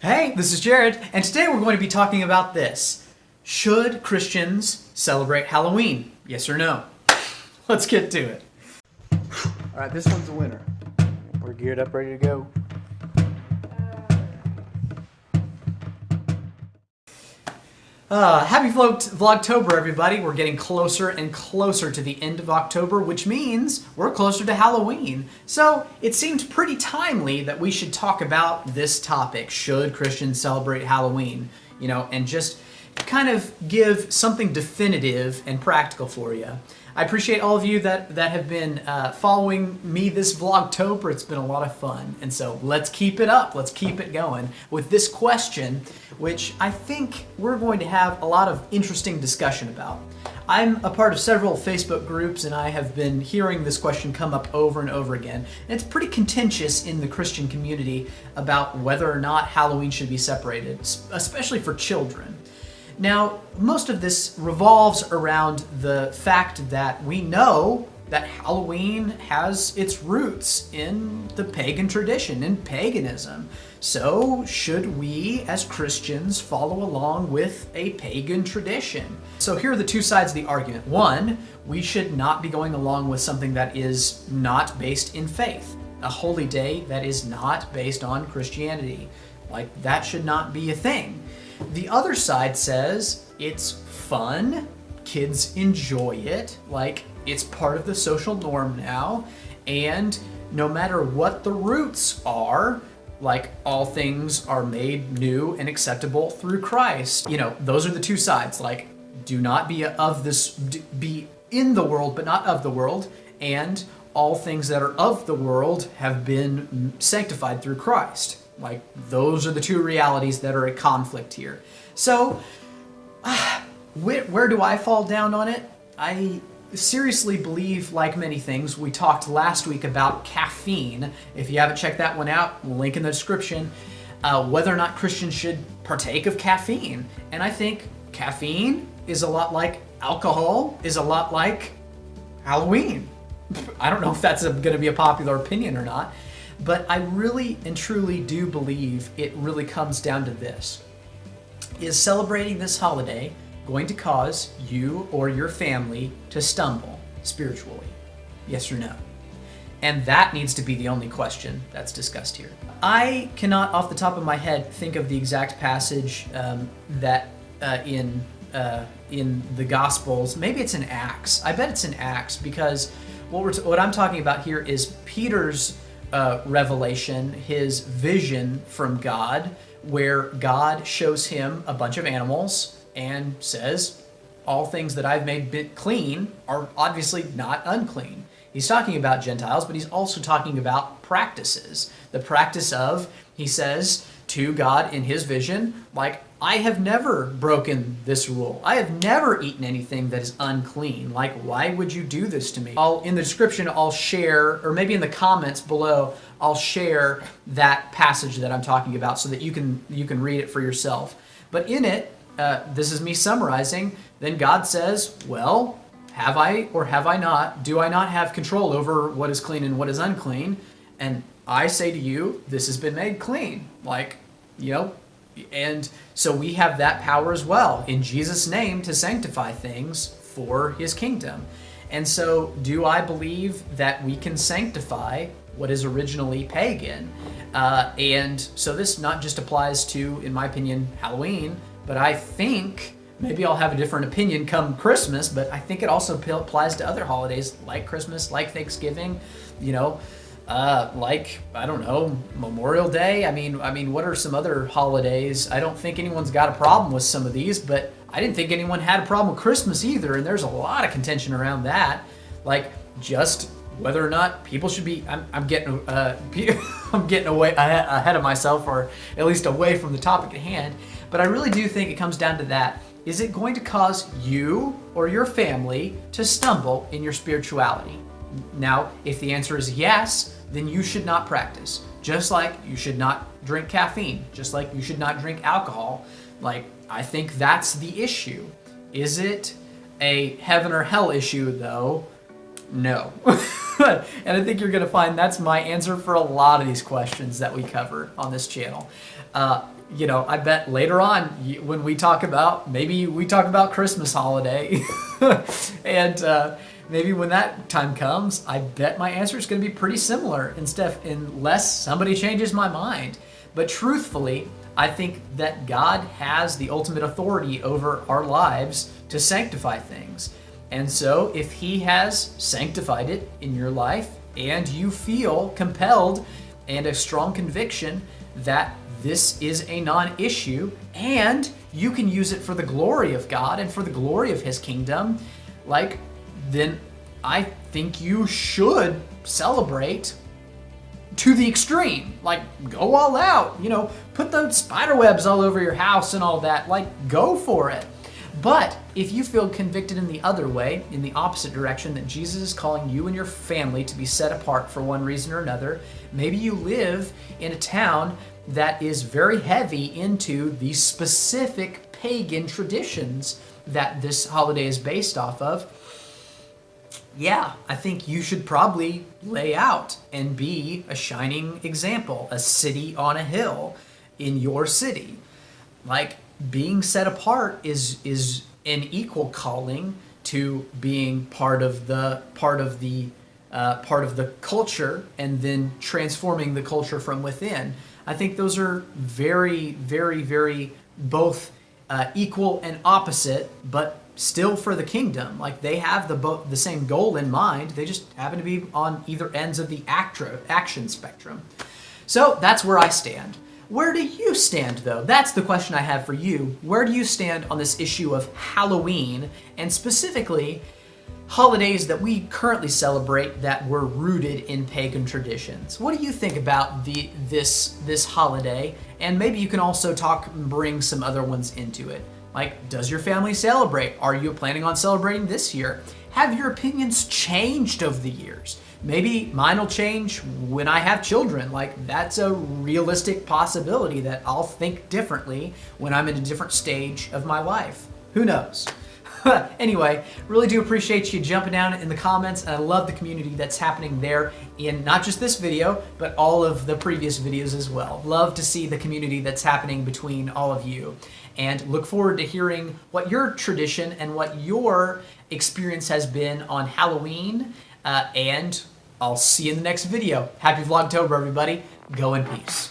Hey, this is Jared, and today we're going to be talking about this. Should Christians celebrate Halloween? Yes or no? Let's get to it. All right, this one's a winner. We're geared up, ready to go. Happy Vlogtober, everybody. We're getting closer and closer to the end of October, which means we're closer to Halloween. So it seemed pretty timely that we should talk about this topic. Should Christians celebrate Halloween? You know, and just kind of give something definitive and practical for you. I appreciate all of you that have been following me this Vlogtober. It's been a lot of fun. And so let's keep it up. Let's keep it going with this question, which I think we're going to have a lot of interesting discussion about. I'm a part of several Facebook groups, and I have been hearing this question come up over and over again. And it's pretty contentious in the Christian community about whether or not Halloween should be separated, especially for children. Now, most of this revolves around the fact that we know that Halloween has its roots in the pagan tradition, in paganism. So, should we as Christians follow along with a pagan tradition? So here are the two sides of the argument. One, we should not be going along with something that is not based in faith. A holy day that is not based on Christianity. Like, that should not be a thing. The other side says it's fun, kids enjoy it, like it's part of the social norm now, and no matter what the roots are, like all things are made new and acceptable through Christ. You know, those are the two sides, like do not be be in the world but not of the world, and all things that are of the world have been sanctified through Christ. Like, those are the two realities that are at conflict here. So, where do I fall down on it? I seriously believe, like many things, we talked last week about caffeine. If you haven't checked that one out, link in the description, whether or not Christians should partake of caffeine. And I think caffeine is a lot like alcohol, is a lot like Halloween. I don't know if that's going to be a popular opinion or not. But I really and truly do believe it really comes down to this. Is celebrating this holiday going to cause you or your family to stumble spiritually? Yes or no? And that needs to be the only question that's discussed here. I cannot, off the top of my head, think of the exact passage that in the Gospels. Maybe it's in Acts. I bet it's in Acts, because what I'm talking about here is Peter's revelation, his vision from God, where God shows him a bunch of animals and says, all things that I've made clean are obviously not unclean. He's talking about Gentiles, but he's also talking about practices. The practice of, he says to God in his vision, like, I have never broken this rule. I have never eaten anything that is unclean. Like, why would you do this to me? In the description, I'll share, or maybe in the comments below, I'll share that passage that I'm talking about so that you can read it for yourself. But in it, this is me summarizing, then God says, well, have I or have I not? Do I not have control over what is clean and what is unclean? And I say to you, this has been made clean. Like, you know, and so we have that power as well in Jesus' name to sanctify things for his kingdom. And so do I believe that we can sanctify what is originally pagan? And so this not just applies to, in my opinion, Halloween, but I think, maybe I'll have a different opinion come Christmas, but I think it also applies to other holidays like Christmas, like Thanksgiving, you know, like, I don't know, Memorial Day. I mean, what are some other holidays? I don't think anyone's got a problem with some of these, but I didn't think anyone had a problem with Christmas either, and there's a lot of contention around that. Like, just whether or not people should be, I'm getting away ahead of myself, or at least away from the topic at hand, but I really do think it comes down to that. Is it going to cause you or your family to stumble in your spirituality? Now, if the answer is yes, then you should not practice. Just like you should not drink caffeine, just like you should not drink alcohol. Like, I think that's the issue. Is it a heaven or hell issue, though? No. And I think you're going to find that's my answer for a lot of these questions that we cover on this channel. I bet later on when we talk about, maybe we talk about Christmas holiday, and maybe when that time comes, I bet my answer is going to be pretty similar unless somebody changes my mind. But truthfully, I think that God has the ultimate authority over our lives to sanctify things. And so if he has sanctified it in your life and you feel compelled and a strong conviction that this is a non-issue and you can use it for the glory of God and for the glory of his kingdom, then I think you should celebrate to the extreme. Go all out, put those spider webs all over your house and all that. Go for it. But if you feel convicted in the other way, in the opposite direction, that Jesus is calling you and your family to be set apart for one reason or another, maybe you live in a town that is very heavy into the specific pagan traditions that this holiday is based off of, yeah, I think you should probably lay out and be a shining example, a city on a hill in your city. Being set apart is an equal calling to being part of the culture and then transforming the culture from within. I think those are very, very, very both equal and opposite, but still for the kingdom. They have the same goal in mind. They just happen to be on either ends of the action spectrum. So that's where I stand. Where do you stand, though? That's the question I have for you. Where do you stand on this issue of Halloween, and specifically holidays that we currently celebrate that were rooted in pagan traditions? What do you think about this holiday? And maybe you can also bring some other ones into it. Does your family celebrate? Are you planning on celebrating this year? Have your opinions changed over the years? Maybe mine will change when I have children. That's a realistic possibility that I'll think differently when I'm in a different stage of my life. Who knows? Anyway, really do appreciate you jumping down in the comments, and I love the community that's happening there in not just this video, but all of the previous videos as well. Love to see the community that's happening between all of you, and look forward to hearing what your tradition and what your experience has been on Halloween, and I'll see you in the next video. Happy Vlogtober, everybody. Go in peace.